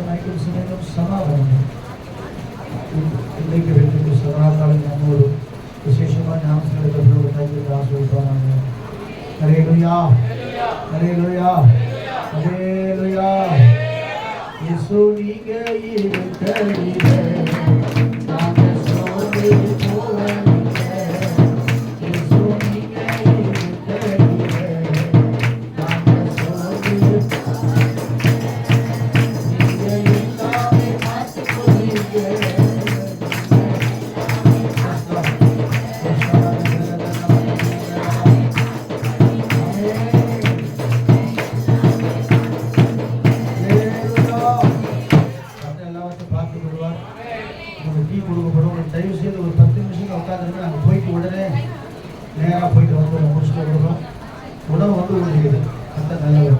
நைட்டும் சினையும் சமாதானம் இன்றைக்கு வைத்து சதாகாலம் நம்மோடு விசேஷமாக ஞாபகப்படுத்த கையில் ஆசிர்வாங்க. ஹல்லேலூயா ஹல்லேலூயா ஹல்லேலூயா. இயேசு நீங்க இருக்கிறீங்க நாங்க சோர்ந்து போறீங்க. இயேசு நீங்க இருக்கிறீங்க நாங்க சோர்ந்து நீங்க எல்லாமே மாற்றிக்கொள்வீங்க. தயவு செய்து ஒரு 10 நிமிஷம் உட்காந்துருக்கு. நாங்கள் போயிட்டு உடனே நேராக போயிட்டு வந்து முடிச்சுட்டு வருவோம். உணவு வந்து உங்களுக்கு அந்த நல்லவர்.